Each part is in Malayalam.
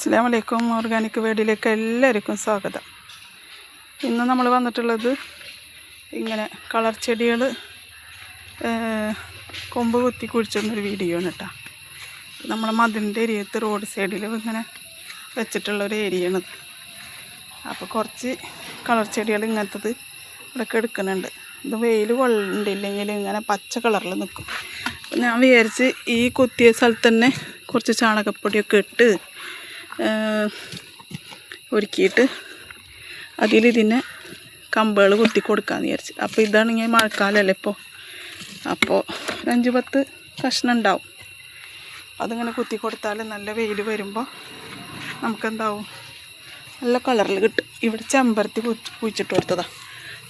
അസ്സലാമു അലൈക്കും. ഓർഗാനിക് വേഡിലേക്ക് എല്ലാവർക്കും സ്വാഗതം. ഇന്ന് നമ്മൾ വന്നിട്ടുള്ളത് ഇങ്ങനെ കളർ ചെടികൾ കൊമ്പ് കുത്തി കുഴിച്ചിടുന്നൊരു വീഡിയോ ആണ് കേട്ടോ. നമ്മളെ മതിലിൻ്റെ ഏരിയത്ത് റോഡ് സൈഡിൽ ഇങ്ങനെ വെച്ചിട്ടുള്ളൊരു ഏരിയയാണിത്. അപ്പോൾ കുറച്ച് കളർ ചെടികൾ ഇങ്ങനത്തത് ഇവിടെയൊക്കെ എടുക്കുന്നുണ്ട്. ഇത് വെയിൽ കൊള്ളില്ലെങ്കിൽ ഇങ്ങനെ പച്ച കളറിൽ നിൽക്കും. അപ്പോൾ ഞാൻ വിചാരിച്ച് ഈ കുത്തിയ സ്ഥലത്ത് തന്നെ കുറച്ച് ചാണകപ്പൊടിയൊക്കെ ഇട്ട് ഒരുക്കിയിട്ട് അതിലിതിനെ കമ്പുകൾ കുത്തി കൊടുക്കാമെന്ന് വിചാരിച്ച്. അപ്പോൾ ഇതാണെങ്കിൽ മഴക്കാലമല്ലേ അപ്പോൾ 5-10 കഷ്ണം ഉണ്ടാവും. അതിങ്ങനെ കുത്തി കൊടുത്താൽ നല്ല വെയിൽ വരുമ്പോൾ നമുക്കെന്താവും, നല്ല കളറിൽ കിട്ടും. ഇവിടെ ചെമ്പരത്തി കുഴിച്ചിട്ട് കൊടുത്തതാണ്.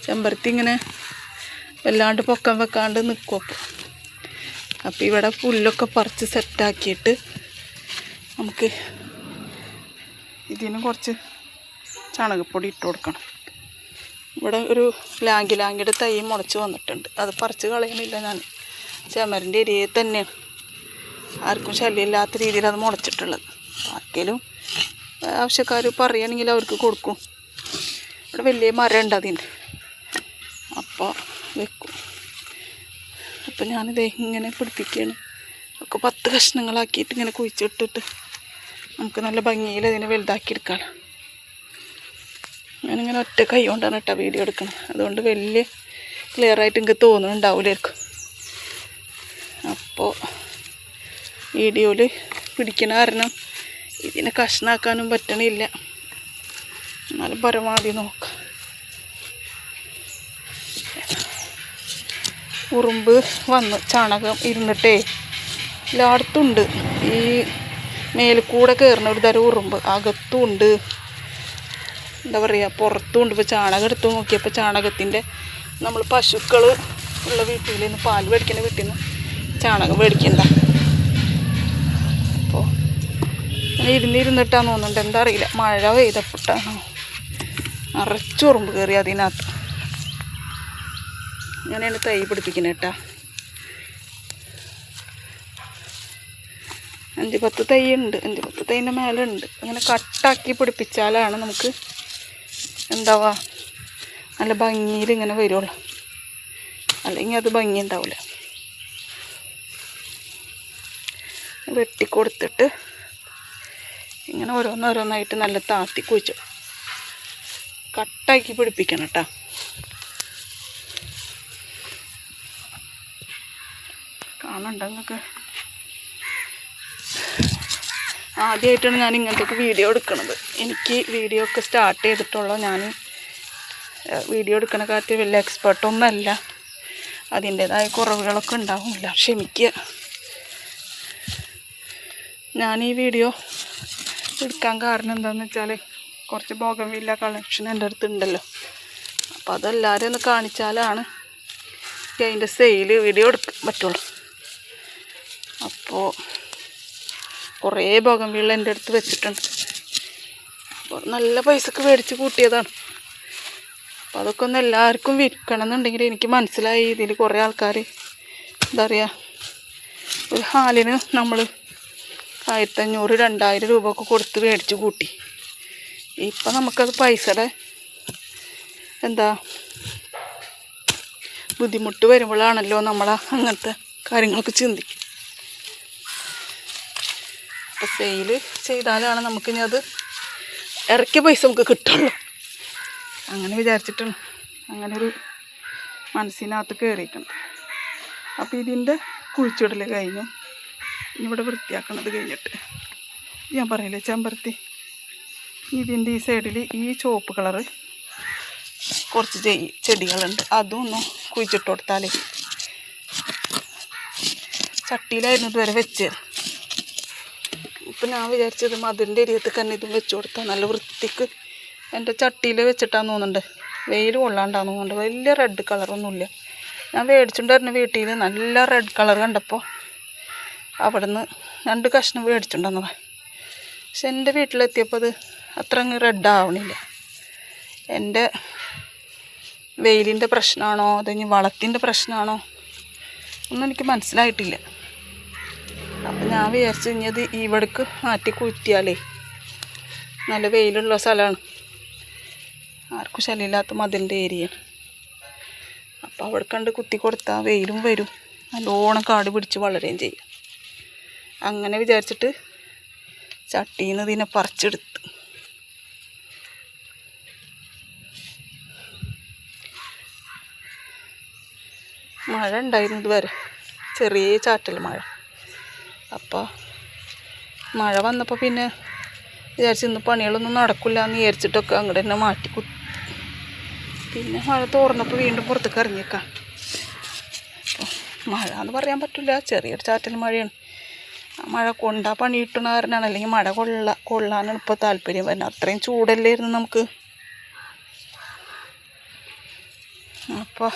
ചെമ്പരത്തി ഇങ്ങനെ വല്ലാണ്ട് പൊക്കം വെക്കാണ്ട് നിൽക്കും. അപ്പോൾ ഇവിടെ പുല്ലൊക്കെ പറിച്ച് സെറ്റാക്കിയിട്ട് നമുക്ക് ഇതിന് കുറച്ച് ചാണകപ്പൊടി ഇട്ട് കൊടുക്കണം. ഇവിടെ ഒരു ലാങ്കിയുടെ തൈ മുളച്ച് വന്നിട്ടുണ്ട്. അത് പറിച്ച് കളയുന്നില്ല ഞാൻ. ചെമരിൻ്റെ ഏരിയയിൽ തന്നെയാണ്, ആർക്കും ശല്യമില്ലാത്ത രീതിയിൽ അത് മുളച്ചിട്ടുള്ളത്. ആർക്കെങ്കിലും ആവശ്യക്കാർ പറയുകയാണെങ്കിൽ അവർക്ക് കൊടുക്കും. ഇവിടെ വലിയ മരം ഉണ്ട് അതിൻ്റെ, അപ്പോൾ വെക്കും. അപ്പോൾ ഞാനിത് ഇങ്ങനെ പിടിപ്പിക്കുകയാണ്. ഒക്കെ 10 കഷ്ണങ്ങളാക്കിയിട്ട് ഇങ്ങനെ കുഴിച്ചിട്ടിട്ട് നമുക്ക് നല്ല ഭംഗിയിൽ അതിനെ വലുതാക്കി എടുക്കാം. ഞാനിങ്ങനെ ഒറ്റ കൈ കൊണ്ടാണ് കേട്ടോ വീഡിയോ എടുക്കണം. അതുകൊണ്ട് വലിയ ക്ലിയറായിട്ട് എനിക്ക് തോന്നുന്നുണ്ടാവില്ലായിരിക്കും. അപ്പോൾ വീഡിയോയിൽ പിടിക്കണ കാരണം ഇതിനെ കഷ്ണാക്കാനും പറ്റണില്ല. എന്നാലും പരമാവധി നോക്കാം. ഉറുമ്പ് വന്ന് ചാണകം ഇരുന്നിട്ടേ എല്ലായിടത്തുണ്ട്. ഈ മേൽക്കൂടെ കയറുന്ന ഒരു തരം ഉറുമ്പ് അകത്തുമുണ്ട്, എന്താ പറയുക, പുറത്തുമുണ്ട്. ഇപ്പോൾ ചാണകം എടുത്ത് നോക്കിയപ്പോൾ ചാണകത്തിൻ്റെ നമ്മൾ പശുക്കൾ ഉള്ള വീട്ടിൽ നിന്ന് പാൽ മേടിക്കുന്ന വീട്ടിൽ നിന്ന് ചാണകം മേടിക്കണ്ട. അപ്പോൾ അങ്ങനെ ഇരുന്നിട്ടാന്ന് തോന്നുന്നുണ്ട്, എന്താ അറിയില്ല, മഴ പെയ്തപ്പെട്ടാണോ നിറച്ചുറുമ്പ് കയറി അതിനകത്ത്. അങ്ങനെയാണ് തൈ പിടിപ്പിക്കുന്നത് കേട്ടോ. 5-10 തൈ ഉണ്ട്, 5-10 തൈൻ്റെ മേലെ ഉണ്ട്. അങ്ങനെ കട്ടാക്കി പിടിപ്പിച്ചാലാണ് നമുക്ക് എന്താവുക, നല്ല ഭംഗിയിൽ ഇങ്ങനെ വരുള്ളൂ. അല്ലെങ്കിൽ അത് ഭംഗി ഉണ്ടാവില്ല. വെട്ടിക്കൊടുത്തിട്ട് ഇങ്ങനെ ഓരോന്നോരോന്നായിട്ട് നല്ല താത്തി കുഴിച്ചു കട്ടാക്കി പിടിപ്പിക്കണം കേട്ടോ. കാണണ്ട നിങ്ങൾക്ക്? ആദ്യമായിട്ടാണ് ഞാൻ ഇങ്ങനത്തെ വീഡിയോ എടുക്കുന്നത്. എനിക്ക് വീഡിയോ ഒക്കെ സ്റ്റാർട്ട് ചെയ്തിട്ടുള്ളൂ. ഞാൻ വീഡിയോ എടുക്കണ കാര്യത്തിൽ വലിയ എക്സ്പേർട്ടൊന്നുമല്ല. അതിൻ്റേതായ കുറവുകളൊക്കെ ഉണ്ടാവില്ല, ക്ഷമിക്കുക. ഞാൻ ഈ വീഡിയോ എടുക്കാൻ കാരണം എന്താണെന്ന് വെച്ചാൽ കുറച്ച് ബോഗൺവില്ല കളക്ഷൻ എൻ്റെ അടുത്തുണ്ടല്ലോ. അപ്പോൾ അതെല്ലാവരും ഒന്ന് കാണിച്ചാലാണ് അതിൻ്റെ സെയിൽ വീഡിയോ എടുക്കാൻ പറ്റുള്ളൂ. അപ്പോൾ കുറേ ബോഗൺവില്ല എൻ്റെ അടുത്ത് വെച്ചിട്ടുണ്ട്. അപ്പോൾ നല്ല പൈസക്ക് മേടിച്ച് കൂട്ടിയതാണ്. അപ്പോൾ അതൊക്കെ ഒന്ന് എല്ലാവർക്കും വിൽക്കണം എന്നുണ്ടെങ്കിൽ എനിക്ക് മനസ്സിലായി ഇതിൽ കുറേ ആൾക്കാർ എന്താ പറയുക, ഒരു ഹാലിന് നമ്മൾ 1500-2000 രൂപ ഒക്കെ കൊടുത്ത് മേടിച്ച് കൂട്ടി. ഇപ്പം നമുക്കത് പൈസയുടെ എന്താ ബുദ്ധിമുട്ട് വരുമ്പോഴാണല്ലോ നമ്മൾ അങ്ങനത്തെ കാര്യങ്ങളൊക്കെ ചിന്തിക്കും. അപ്പോൾ സെയിൽ ചെയ്താലാണ് നമുക്കിനി അത് ഇറക്കിയ പൈസ നമുക്ക് കിട്ടുള്ളൂ. അങ്ങനെ വിചാരിച്ചിട്ടാണ് അങ്ങനെ ഒരു മനസ്സിനകത്ത് കയറിയിരിക്കണം. അപ്പോൾ ഇതിൻ്റെ കുഴിച്ചിടൽ കഴിഞ്ഞു. ഇവിടെ വൃത്തിയാക്കണത് കഴിഞ്ഞിട്ട് ഞാൻ പറയില്ലേ, ചെമ്പരത്തി ഇതിൻ്റെ ഈ സൈഡിൽ ഈ ചുവപ്പ് കളറ് കുറച്ച് ചെടികളുണ്ട്. അതും ഒന്ന് കുഴിച്ചിട്ട് കൊടുത്താൽ, ചട്ടിയിലായിരുന്നു ഇതുവരെ വെച്ചത്. ഇപ്പം ഞാൻ വിചാരിച്ചത് മതിലിൻ്റെ ഏരിയത്തിൽ തന്നെ ഇതും വെച്ച് കൊടുത്താൽ നല്ല വൃത്തിക്ക്. എൻ്റെ ചട്ടിയിൽ വെച്ചിട്ടാന്ന് തോന്നുന്നുണ്ട്, വെയിൽ കൊള്ളാണ്ടാന്ന് തോന്നുന്നുണ്ട്. വലിയ റെഡ് കളറൊന്നുമില്ല. ഞാൻ മേടിച്ചിട്ടുണ്ടായിരുന്ന വീട്ടിൽ നല്ല റെഡ് കളർ കണ്ടപ്പോൾ അവിടെ നിന്ന് 2 കഷ്ണം മേടിച്ചിട്ടുണ്ടെന്ന്. പക്ഷെ എൻ്റെ വീട്ടിലെത്തിയപ്പോൾ അത് അത്ര അങ്ങ് റെഡ് ആവണില്ല. എൻ്റെ വെയിലിൻ്റെ പ്രശ്നമാണോ അതോ വളത്തിൻ്റെ പ്രശ്നമാണോ ഒന്നും എനിക്ക് മനസ്സിലായിട്ടില്ല. അപ്പം ഞാൻ വിചാരിച്ചു കഴിഞ്ഞത് ഇവിടേക്ക് മാറ്റി കുത്തിയാലേ നല്ല വെയിലുള്ള സ്ഥലമാണ്, ആർക്കും ശല്യമില്ലാത്ത മതിലിൻ്റെ ഏരിയയാണ്. അപ്പോൾ അവിടെ കണ്ട് കുത്തി കൊടുത്താൽ വെയിലും വരും, നല്ലോണം കാട് പിടിച്ച് വളരുകയും ചെയ്യും. അങ്ങനെ വിചാരിച്ചിട്ട് ചട്ടിയിൽ നിന്ന് ഇതിനെ പറിച്ചെടുത്ത്. മഴ ഉണ്ടായിരുന്നു ഇതുവരെ, ചെറിയ ചാറ്റൽ മഴ. അപ്പോൾ മഴ വന്നപ്പോൾ പിന്നെ വിചാരിച്ച് ഇന്ന് പണികളൊന്നും നടക്കില്ല എന്ന് വിചാരിച്ചിട്ടൊക്കെ അങ്ങോട്ട് തന്നെ മാറ്റി കുത്തി. പിന്നെ മഴ തോർന്നപ്പോൾ വീണ്ടും പുറത്തേക്ക് ഇറങ്ങിയേക്കാം. അപ്പോൾ മഴ എന്ന് പറയാൻ പറ്റില്ല, ചെറിയൊരു ചാറ്റൽ മഴയാണ്. ആ മഴ കൊണ്ടാ പണി കിട്ടുന്ന കാരണമാണ്, അല്ലെങ്കിൽ മഴ കൊള്ളാനാണ് ഇപ്പോൾ താല്പര്യം വരുന്നത്. അത്രയും ചൂടല്ലായിരുന്നു നമുക്ക്. അപ്പോൾ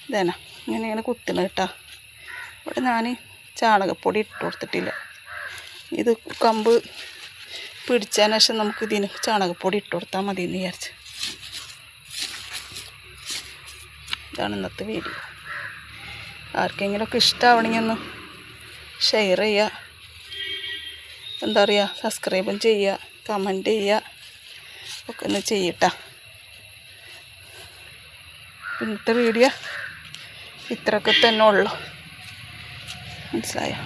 ഇതേന ഇങ്ങനെ കുത്തണ കേട്ടാ. ഇവിടെ ഞാൻ ചാണകപ്പൊടി ഇട്ട് കൊടുത്തിട്ടില്ല. ഇത് കമ്പ് പിടിച്ചതിന് ശേഷം നമുക്ക് ഇതിന് ചാണകപ്പൊടി ഇട്ട് കൊടുത്താൽ മതി എന്ന് വിചാരിച്ച്. ഇതാണ് ഇന്നത്തെ വീഡിയോ. ആർക്കെങ്കിലുമൊക്കെ ഇഷ്ടമാവണമെങ്കിൽ ഒന്ന് ഷെയർ ചെയ്യുക, എന്താ പറയുക, സബ്സ്ക്രൈബും ചെയ്യുക, കമൻറ്റ് ചെയ്യുക, ഒക്കെ ഒന്ന് ചെയ്യട്ടാ. ഇന്നത്തെ വീഡിയോ ഇത്രയൊക്കെ തന്നെ ഉള്ളു, മനസ്സിലായോ?